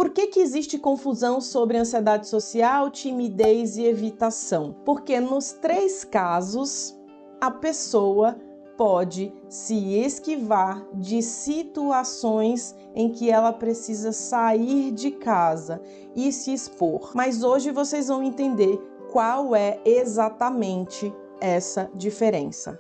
por que existe confusão sobre ansiedade social, timidez e evitação? Porque nos 3 casos, a pessoa pode se esquivar de situações em que ela precisa sair de casa e se expor. Mas hoje vocês vão entender qual é exatamente essa diferença.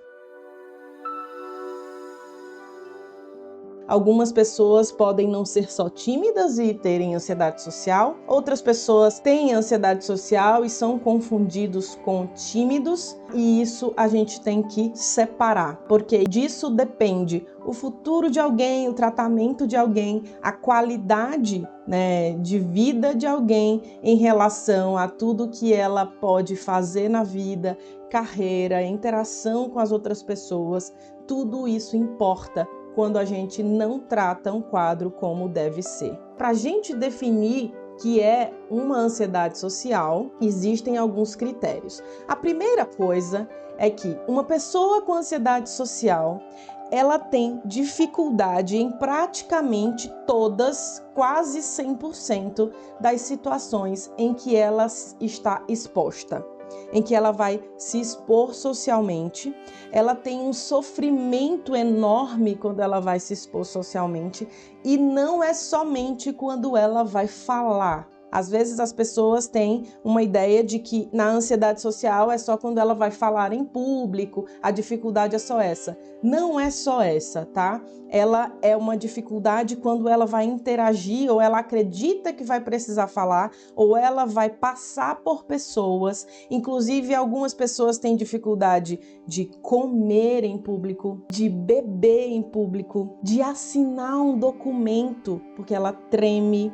Algumas pessoas podem não ser só tímidas e terem ansiedade social. Outras pessoas têm ansiedade social e são confundidos com tímidos. E isso a gente tem que separar, porque disso depende o futuro de alguém, o tratamento de alguém, a qualidade, de vida de alguém em relação a tudo que ela pode fazer na vida, carreira, interação com as outras pessoas. Tudo isso importa quando a gente não trata um quadro como deve ser. Para a gente definir que é uma ansiedade social, existem alguns critérios. A primeira coisa é que uma pessoa com ansiedade social, ela tem dificuldade em praticamente todas, quase 100% das situações em que ela está exposta, em que ela vai se expor socialmente. Ela tem um sofrimento enorme quando ela vai se expor socialmente, e não é somente quando ela vai falar. Às vezes as pessoas têm uma ideia de que na ansiedade social é só quando ela vai falar em público, a dificuldade é só essa. Não é só essa, tá? Ela é uma dificuldade quando ela vai interagir, ou ela acredita que vai precisar falar, ou ela vai passar por pessoas. Inclusive, algumas pessoas têm dificuldade de comer em público, de beber em público, de assinar um documento, porque ela treme,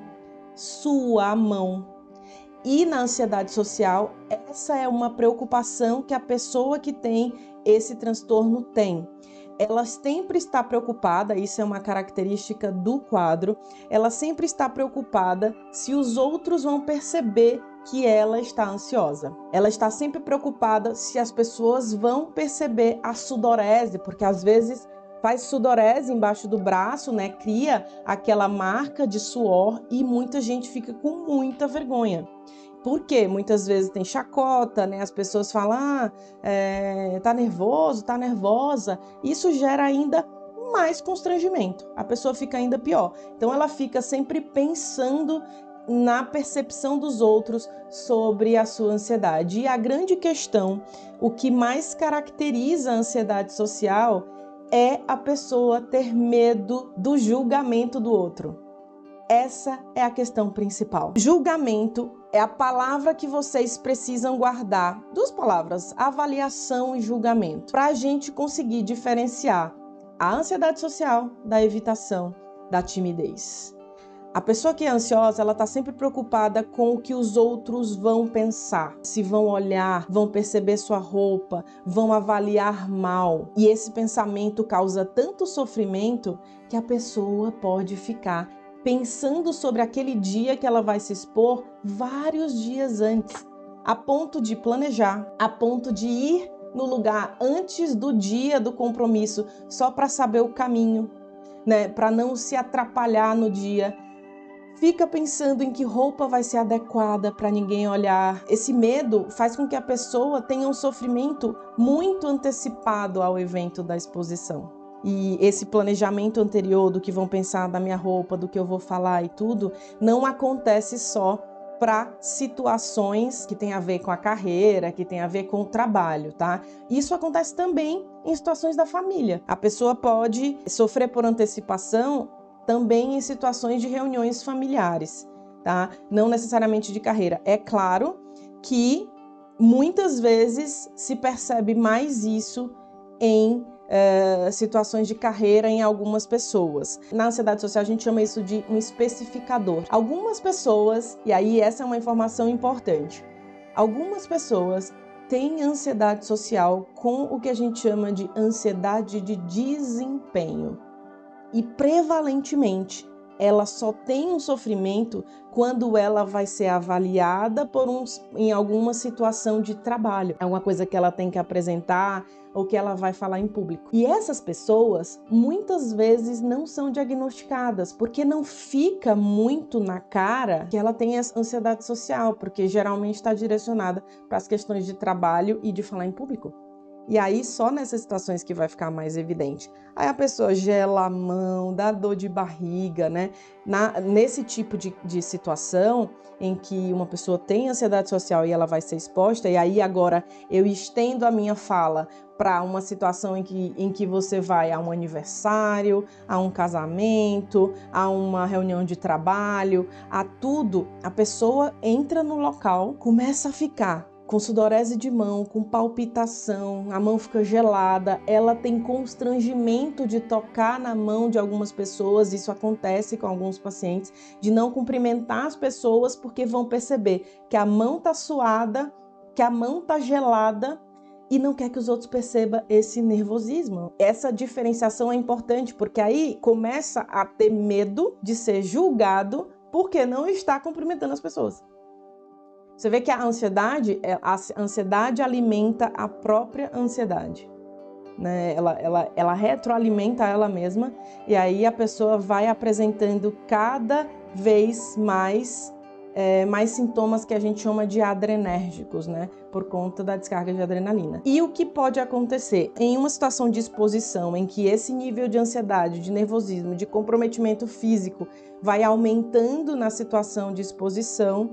sua a mão. E na ansiedade social, essa é uma preocupação que a pessoa que tem esse transtorno tem. Ela sempre está preocupada, isso é uma característica do quadro, ela sempre está preocupada se os outros vão perceber que ela está ansiosa. Ela está sempre preocupada se as pessoas vão perceber a sudorese, porque às vezes faz sudorese embaixo do braço, cria aquela marca de suor e muita gente fica com muita vergonha. Por quê? Muitas vezes tem chacota, as pessoas falam, tá nervoso, tá nervosa. Isso gera ainda mais constrangimento, a pessoa fica ainda pior. Então ela fica sempre pensando na percepção dos outros sobre a sua ansiedade. E a grande questão, o que mais caracteriza a ansiedade social é a pessoa ter medo do julgamento do outro. Essa é a questão principal. Julgamento é a palavra que vocês precisam guardar. 2 palavras, avaliação e julgamento, para a gente conseguir diferenciar a ansiedade social da evitação, da timidez. A pessoa que é ansiosa, ela está sempre preocupada com o que os outros vão pensar, se vão olhar, vão perceber sua roupa, vão avaliar mal. E esse pensamento causa tanto sofrimento que a pessoa pode ficar pensando sobre aquele dia que ela vai se expor vários dias antes, a ponto de planejar, a ponto de ir no lugar antes do dia do compromisso, só para saber o caminho, para não se atrapalhar no dia. Fica pensando em que roupa vai ser adequada para ninguém olhar. Esse medo faz com que a pessoa tenha um sofrimento muito antecipado ao evento da exposição. E esse planejamento anterior do que vão pensar da minha roupa, do que eu vou falar e tudo, não acontece só para situações que tem a ver com a carreira, que tem a ver com o trabalho, tá? Isso acontece também em situações da família. A pessoa pode sofrer por antecipação também em situações de reuniões familiares, tá? Não necessariamente de carreira. É claro que muitas vezes se percebe mais isso em situações de carreira em algumas pessoas. Na ansiedade social a gente chama isso de um especificador. Algumas pessoas, e aí essa é uma informação importante, algumas pessoas têm ansiedade social com o que a gente chama de ansiedade de desempenho. E prevalentemente ela só tem um sofrimento quando ela vai ser avaliada em alguma situação de trabalho. É uma coisa que ela tem que apresentar ou que ela vai falar em público. E essas pessoas, muitas vezes, não são diagnosticadas, porque não fica muito na cara que ela tem ansiedade social, porque geralmente está direcionada para as questões de trabalho e de falar em público. E aí, só nessas situações que vai ficar mais evidente. Aí a pessoa gela a mão, dá dor de barriga, né? Nesse tipo de situação em que uma pessoa tem ansiedade social e ela vai ser exposta, e aí agora eu estendo a minha fala para uma situação em que você vai a um aniversário, a um casamento, a uma reunião de trabalho, a tudo, a pessoa entra no local, começa a ficar com sudorese de mão, com palpitação, a mão fica gelada, ela tem constrangimento de tocar na mão de algumas pessoas, isso acontece com alguns pacientes, de não cumprimentar as pessoas porque vão perceber que a mão tá suada, que a mão tá gelada e não quer que os outros percebam esse nervosismo. Essa diferenciação é importante porque aí começa a ter medo de ser julgado porque não está cumprimentando as pessoas. Você vê que a ansiedade alimenta a própria ansiedade, né? Ela retroalimenta ela mesma e aí a pessoa vai apresentando cada vez mais sintomas que a gente chama de adrenérgicos, né? Por conta da descarga de adrenalina. E o que pode acontecer? Em uma situação de exposição em que esse nível de ansiedade, de nervosismo, de comprometimento físico vai aumentando na situação de exposição,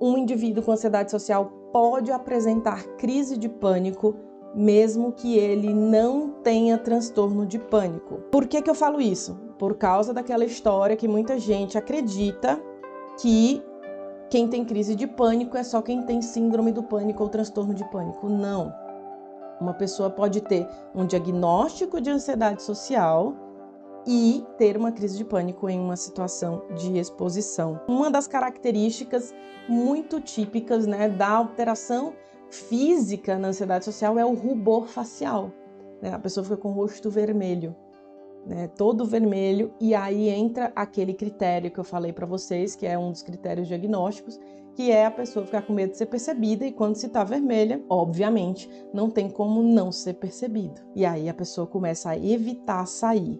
um indivíduo com ansiedade social pode apresentar crise de pânico, mesmo que ele não tenha transtorno de pânico. Por que eu falo isso? Por causa daquela história que muita gente acredita que quem tem crise de pânico é só quem tem síndrome do pânico ou transtorno de pânico. Não. Uma pessoa pode ter um diagnóstico de ansiedade social e ter uma crise de pânico em uma situação de exposição. Uma das características muito típicas, né, da alteração física na ansiedade social é o rubor facial, né? A pessoa fica com o rosto vermelho, né, todo vermelho, e aí entra aquele critério que eu falei para vocês, que é um dos critérios diagnósticos, que é a pessoa ficar com medo de ser percebida, e quando se está vermelha, obviamente, não tem como não ser percebido. E aí a pessoa começa a evitar sair.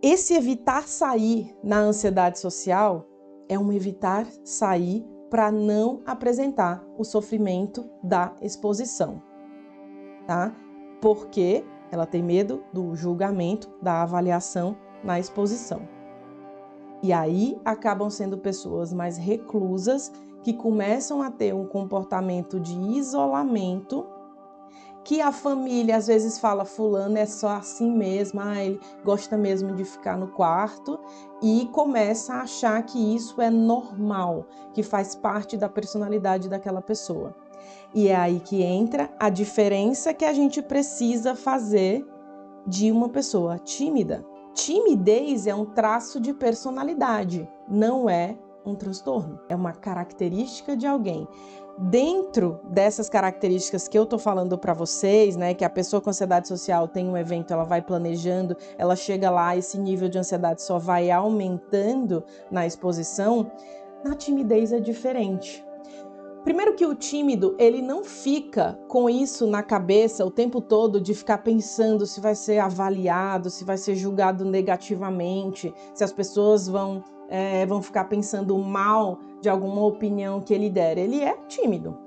Esse evitar sair na ansiedade social é um evitar sair para não apresentar o sofrimento da exposição, tá? Porque ela tem medo do julgamento, da avaliação na exposição. E aí acabam sendo pessoas mais reclusas que começam a ter um comportamento de isolamento, que a família às vezes fala, fulano é só assim mesmo, ele gosta mesmo de ficar no quarto, e começa a achar que isso é normal, que faz parte da personalidade daquela pessoa. E é aí que entra a diferença que a gente precisa fazer de uma pessoa tímida. Timidez é um traço de personalidade, não é um transtorno, é uma característica de alguém. Dentro dessas características que eu tô falando para vocês, né, que a pessoa com ansiedade social tem um evento, ela vai planejando, ela chega lá, esse nível de ansiedade só vai aumentando na exposição, na timidez é diferente. Primeiro que o tímido, ele não fica com isso na cabeça o tempo todo de ficar pensando se vai ser avaliado, se vai ser julgado negativamente, se as pessoas vão ficar pensando mal de alguma opinião que ele der. Ele é tímido.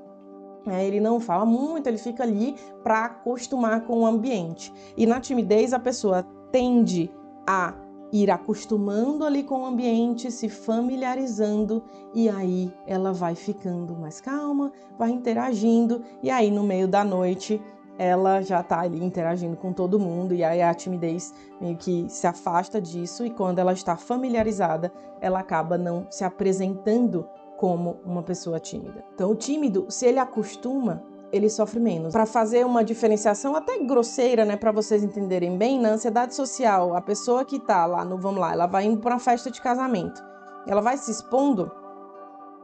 Ele não fala muito, ele fica ali para acostumar com o ambiente. E na timidez a pessoa tende a ir acostumando ali com o ambiente, se familiarizando, e aí ela vai ficando mais calma, vai interagindo, e aí no meio da noite ela já está ali interagindo com todo mundo, e aí a timidez meio que se afasta disso, e quando ela está familiarizada, ela acaba não se apresentando como uma pessoa tímida. Então o tímido, se ele acostuma, ele sofre menos. Para fazer uma diferenciação até grosseira, né, para vocês entenderem bem, na ansiedade social, a pessoa que tá lá vamos lá, ela vai indo para uma festa de casamento, ela vai se expondo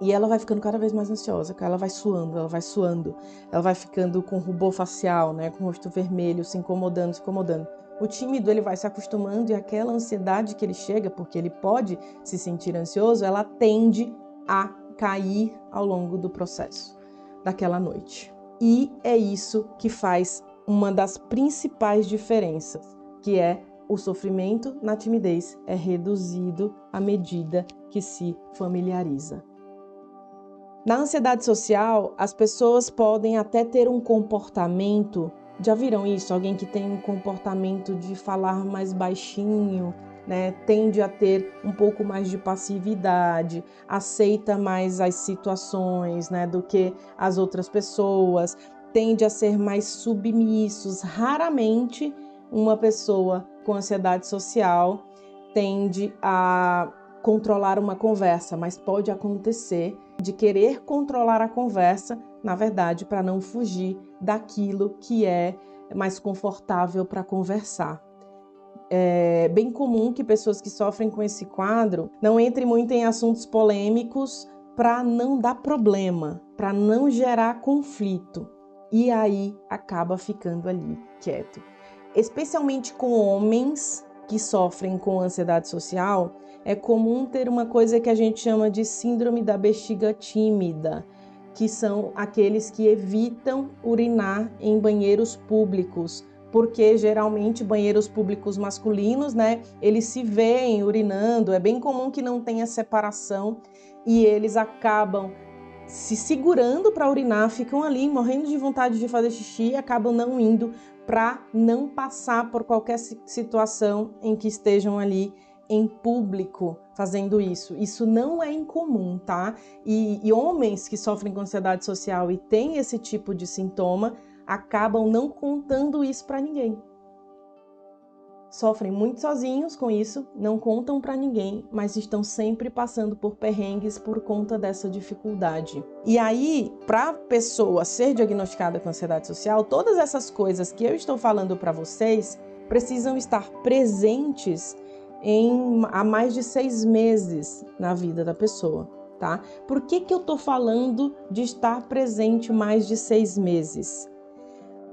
e ela vai ficando cada vez mais ansiosa, ela vai suando, ela vai ficando com rubor facial, né, com o rosto vermelho, se incomodando. O tímido, ele vai se acostumando e aquela ansiedade que ele chega, porque ele pode se sentir ansioso, ela tende a cair ao longo do processo daquela noite. E é isso que faz uma das principais diferenças, que é o sofrimento na timidez é reduzido à medida que se familiariza. Na ansiedade social, as pessoas podem até ter um comportamento, já viram isso? Alguém que tem um comportamento de falar mais baixinho, né? Tende a ter um pouco mais de passividade, aceita mais as situações, né, do que as outras pessoas, tende a ser mais submissos. Raramente uma pessoa com ansiedade social tende a controlar uma conversa, mas pode acontecer de querer controlar a conversa, na verdade, para não fugir daquilo que é mais confortável para conversar. É bem comum que pessoas que sofrem com esse quadro não entrem muito em assuntos polêmicos para não dar problema, para não gerar conflito. E aí acaba ficando ali quieto. Especialmente com homens que sofrem com ansiedade social, é comum ter uma coisa que a gente chama de síndrome da bexiga tímida, que são aqueles que evitam urinar em banheiros públicos, porque geralmente banheiros públicos masculinos, né, eles se veem urinando, é bem comum que não tenha separação e eles acabam se segurando para urinar, ficam ali morrendo de vontade de fazer xixi e acabam não indo para não passar por qualquer situação em que estejam ali em público fazendo isso. Isso não é incomum, tá? E homens que sofrem com ansiedade social e têm esse tipo de sintoma acabam não contando isso para ninguém. Sofrem muito sozinhos com isso, não contam para ninguém, mas estão sempre passando por perrengues por conta dessa dificuldade. E aí, para a pessoa ser diagnosticada com ansiedade social, todas essas coisas que eu estou falando para vocês precisam estar presentes há mais de 6 meses na vida da pessoa, tá? Por que eu estou falando de estar presente mais de 6 meses?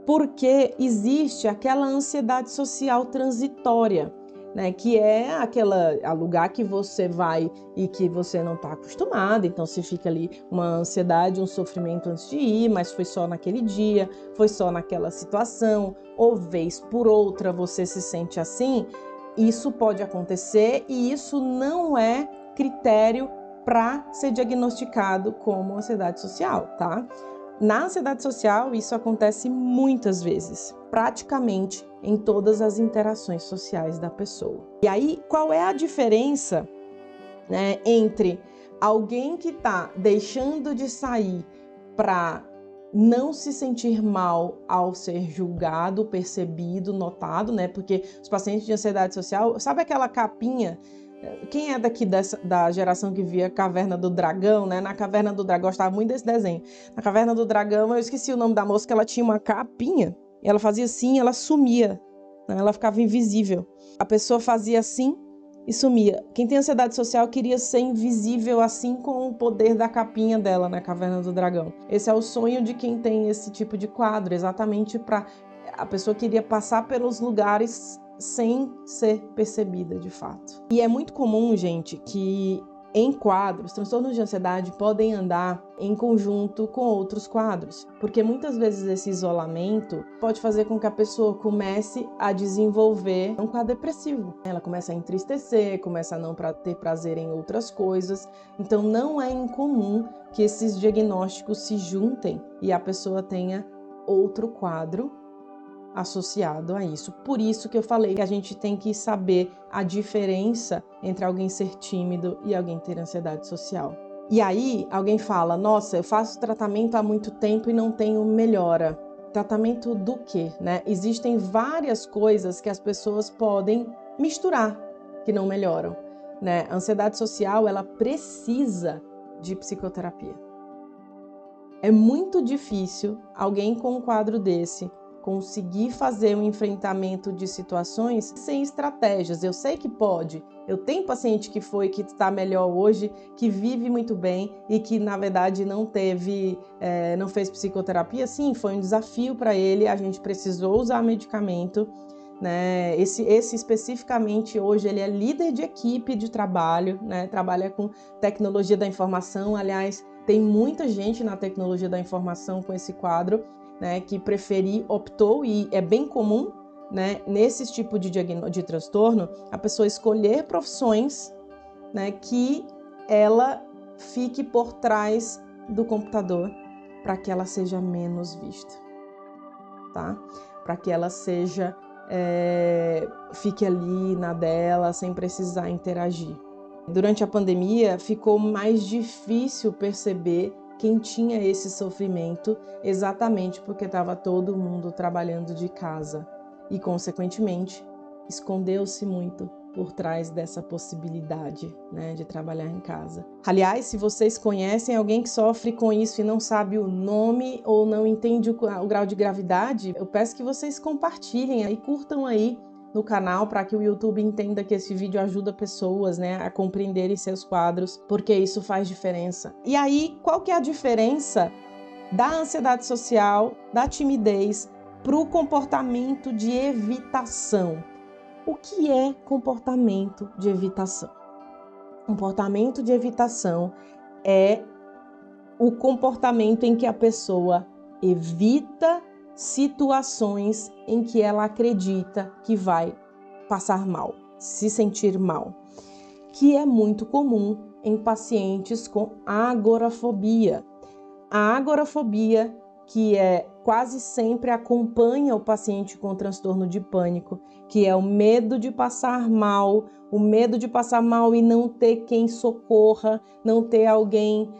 Porque existe aquela ansiedade social transitória, né, que é a lugar que você vai e que você não está acostumado, então você fica ali uma ansiedade, um sofrimento antes de ir, mas foi só naquele dia, foi só naquela situação, ou vez por outra você se sente assim. Isso pode acontecer e isso não é critério para ser diagnosticado como ansiedade social, tá? Na ansiedade social, isso acontece muitas vezes, praticamente em todas as interações sociais da pessoa. E aí, qual é a diferença, né, entre alguém que está deixando de sair para não se sentir mal ao ser julgado, percebido, notado, né? Porque os pacientes de ansiedade social, sabe aquela capinha? Quem é daqui da geração que via Caverna do Dragão, né? Na Caverna do Dragão, eu gostava muito desse desenho. Na Caverna do Dragão, eu esqueci o nome da moça, que ela tinha uma capinha. E ela fazia assim, ela sumia, né? Ela ficava invisível. A pessoa fazia assim e sumia. Quem tem ansiedade social queria ser invisível assim com o poder da capinha dela na Caverna do Dragão. Esse é o sonho de quem tem esse tipo de quadro, exatamente para a pessoa queria passar pelos lugares sem ser percebida de fato. E é muito comum, gente, que em quadros, transtornos de ansiedade podem andar em conjunto com outros quadros, porque muitas vezes esse isolamento pode fazer com que a pessoa comece a desenvolver um quadro depressivo. Ela começa a entristecer, começa a não ter prazer em outras coisas. Então não é incomum que esses diagnósticos se juntem e a pessoa tenha outro quadro associado a isso. Por isso que eu falei que a gente tem que saber a diferença entre alguém ser tímido e alguém ter ansiedade social. E aí alguém fala, nossa, eu faço tratamento há muito tempo e não tenho melhora. Tratamento do quê, né? Existem várias coisas que as pessoas podem misturar que não melhoram, né? A ansiedade social, ela precisa de psicoterapia. É muito difícil alguém com um quadro desse conseguir fazer um enfrentamento de situações sem estratégias. Eu sei que pode. Eu tenho paciente que está melhor hoje, que vive muito bem e que, na verdade, não fez psicoterapia. Sim, foi um desafio para ele. A gente precisou usar medicamento, né? Esse especificamente hoje ele é líder de equipe de trabalho, né? Trabalha com tecnologia da informação. Aliás, tem muita gente na tecnologia da informação com esse quadro, né, que optou, e é bem comum, né, nesse tipo de transtorno, a pessoa escolher profissões, né, que ela fique por trás do computador para que ela seja menos vista, tá? Para que ela fique ali na dela sem precisar interagir. Durante a pandemia ficou mais difícil perceber quem tinha esse sofrimento, exatamente porque estava todo mundo trabalhando de casa e, consequentemente, escondeu-se muito por trás dessa possibilidade, né, de trabalhar em casa. Aliás, se vocês conhecem alguém que sofre com isso e não sabe o nome ou não entende o grau de gravidade, eu peço que vocês compartilhem e curtam aí no canal para que o YouTube entenda que esse vídeo ajuda pessoas, né, a compreenderem seus quadros, porque isso faz diferença. E aí, qual que é a diferença da ansiedade social, da timidez, para o comportamento de evitação? O que é comportamento de evitação? Comportamento de evitação é o comportamento em que a pessoa evita situações em que ela acredita que vai passar mal, se sentir mal, que é muito comum em pacientes com agorafobia. A agorafobia, que quase sempre acompanha o paciente com transtorno de pânico, que é o medo de passar mal, e não ter quem socorra, não ter alguém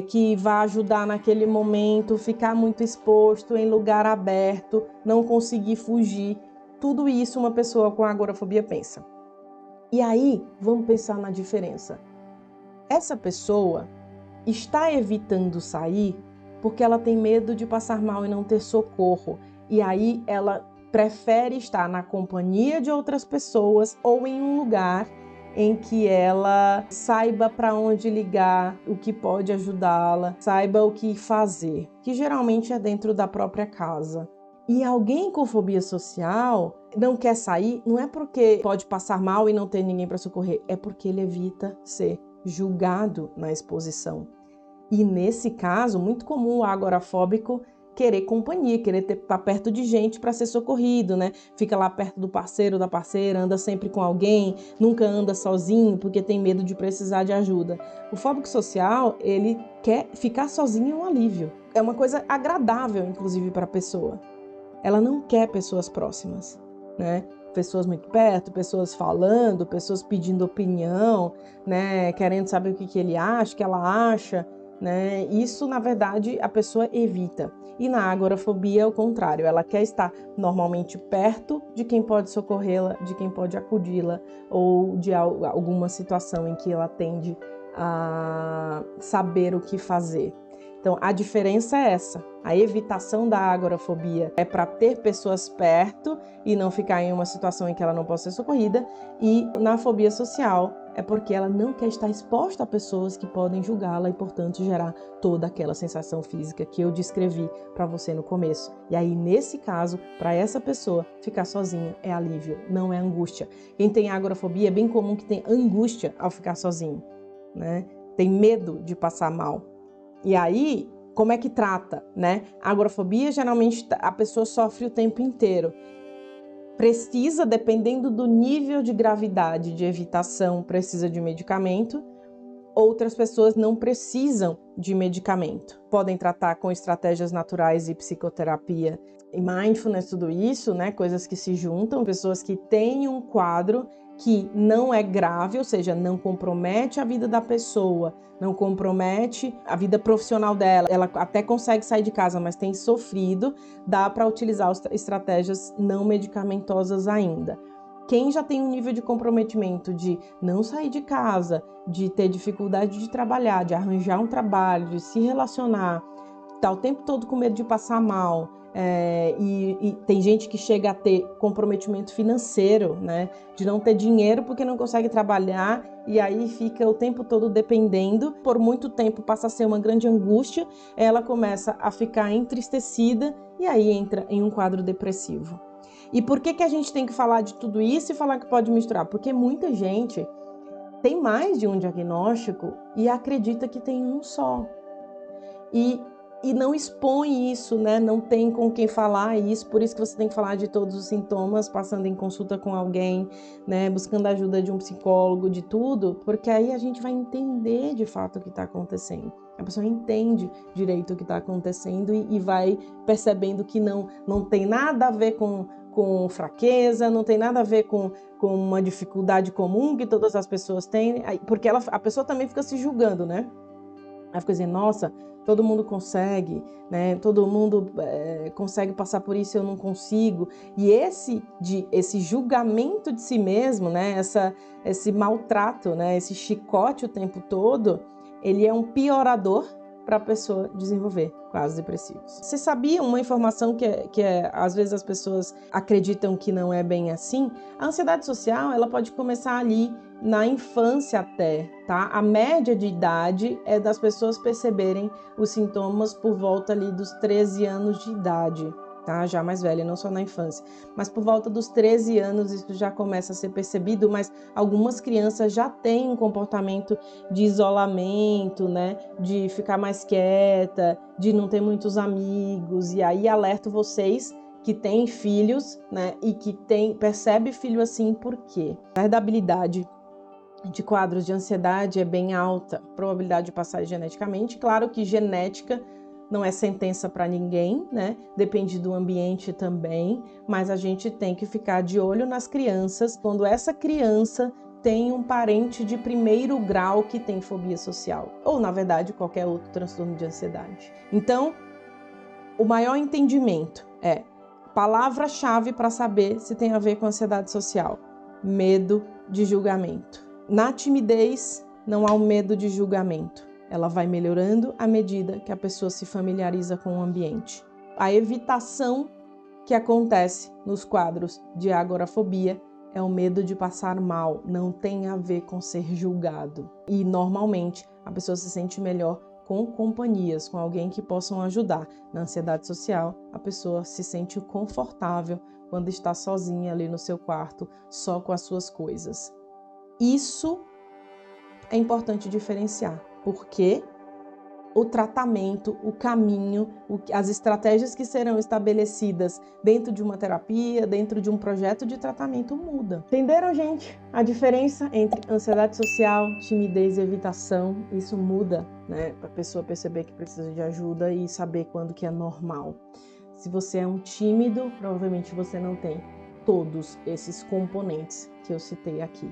que vá ajudar naquele momento, ficar muito exposto em lugar aberto, não conseguir fugir. Tudo isso uma pessoa com agorafobia pensa. E aí, vamos pensar na diferença. Essa pessoa está evitando sair porque ela tem medo de passar mal e não ter socorro. E aí ela prefere estar na companhia de outras pessoas ou em um lugar em que ela saiba para onde ligar, o que pode ajudá-la, saiba o que fazer, que geralmente é dentro da própria casa. E alguém com fobia social não quer sair, não é porque pode passar mal e não ter ninguém para socorrer, é porque ele evita ser julgado na exposição. E nesse caso, muito comum o agorafóbico querer companhia, querer estar perto de gente para ser socorrido, né? Fica lá perto do parceiro, da parceira, anda sempre com alguém, nunca anda sozinho porque tem medo de precisar de ajuda. O fóbico social, ele quer ficar sozinho, é um alívio. É uma coisa agradável, inclusive, para a pessoa. Ela não quer pessoas próximas, né? Pessoas muito perto, pessoas falando, pessoas pedindo opinião, né? Querendo saber o que ele acha, o que ela acha, né? Isso, na verdade, a pessoa evita. E na agorafobia é o contrário, ela quer estar normalmente perto de quem pode socorrê-la, de quem pode acudi-la, ou de alguma situação em que ela tende a saber o que fazer. Então, a diferença é essa. A evitação da agorafobia é para ter pessoas perto e não ficar em uma situação em que ela não possa ser socorrida. E na fobia social é porque ela não quer estar exposta a pessoas que podem julgá-la e, portanto, gerar toda aquela sensação física que eu descrevi para você no começo. E aí, nesse caso, para essa pessoa, ficar sozinha é alívio, não é angústia. Quem tem agorafobia é bem comum que tem angústia ao ficar sozinho, né? Tem medo de passar mal. E aí, como é que trata, né? A agorafobia, geralmente, a pessoa sofre o tempo inteiro. Precisa, dependendo do nível de gravidade de evitação, precisa de medicamento. Outras pessoas não precisam de medicamento. Podem tratar com estratégias naturais e psicoterapia e mindfulness, tudo isso, né? Coisas que se juntam. Pessoas que têm um quadro que não é grave, ou seja, não compromete a vida da pessoa, não compromete a vida profissional dela. Ela até consegue sair de casa, mas tem sofrido, dá para utilizar estratégias não medicamentosas ainda. Quem já tem um nível de comprometimento de não sair de casa, de ter dificuldade de trabalhar, de arranjar um trabalho, de se relacionar, tá o tempo todo com medo de passar mal, e tem gente que chega a ter comprometimento financeiro, né? De não ter dinheiro porque não consegue trabalhar e aí fica o tempo todo dependendo. Por muito tempo passa a ser uma grande angústia, ela começa a ficar entristecida e aí entra em um quadro depressivo. E por que a gente tem que falar de tudo isso e falar que pode misturar? Porque muita gente tem mais de um diagnóstico e acredita que tem um só. E não expõe isso, né? Não tem com quem falar isso, por isso que você tem que falar de todos os sintomas, passando em consulta com alguém, né? Buscando a ajuda de um psicólogo, de tudo, porque aí a gente vai entender de fato o que está acontecendo. A pessoa entende direito o que está acontecendo e vai percebendo que não tem nada a ver com fraqueza, não tem nada a ver com uma dificuldade comum que todas as pessoas têm, porque a pessoa também fica se julgando, né? Ela fica dizendo, nossa, todo mundo consegue, né? Todo mundo consegue passar por isso, eu não consigo. E esse julgamento de si mesmo, né? Esse maltrato, né? Esse chicote o tempo todo, ele é um piorador para a pessoa desenvolver quadros depressivos. Você sabia uma informação que às vezes as pessoas acreditam que não é bem assim? A ansiedade social, ela pode começar ali na infância até, tá? A média de idade é das pessoas perceberem os sintomas por volta ali dos 13 anos de idade, tá? Já mais velha, não só na infância. Mas por volta dos 13 anos isso já começa a ser percebido, mas algumas crianças já têm um comportamento de isolamento, né? De ficar mais quieta, de não ter muitos amigos. E aí alerto vocês que têm filhos, né? E que percebe filho assim, por quê? A herdabilidade de quadros de ansiedade é bem alta, probabilidade de passar geneticamente. Claro que genética não é sentença para ninguém, né? Depende do ambiente também, mas a gente tem que ficar de olho nas crianças quando essa criança tem um parente de primeiro grau que tem fobia social, ou na verdade qualquer outro transtorno de ansiedade. Então, o maior entendimento é palavra-chave para saber se tem a ver com ansiedade social: medo de julgamento. Na timidez, não há um medo de julgamento. Ela vai melhorando à medida que a pessoa se familiariza com o ambiente. A evitação que acontece nos quadros de agorafobia é o medo de passar mal, não tem a ver com ser julgado. E normalmente a pessoa se sente melhor com companhias, com alguém que possam ajudar. Na ansiedade social, a pessoa se sente confortável quando está sozinha ali no seu quarto, só com as suas coisas. Isso é importante diferenciar, porque o tratamento, o caminho, as estratégias que serão estabelecidas dentro de uma terapia, dentro de um projeto de tratamento muda. Entenderam, gente? A diferença entre ansiedade social, timidez e evitação, isso muda, né? Para a pessoa perceber que precisa de ajuda e saber quando que é normal. Se você é um tímido, provavelmente você não tem todos esses componentes que eu citei aqui.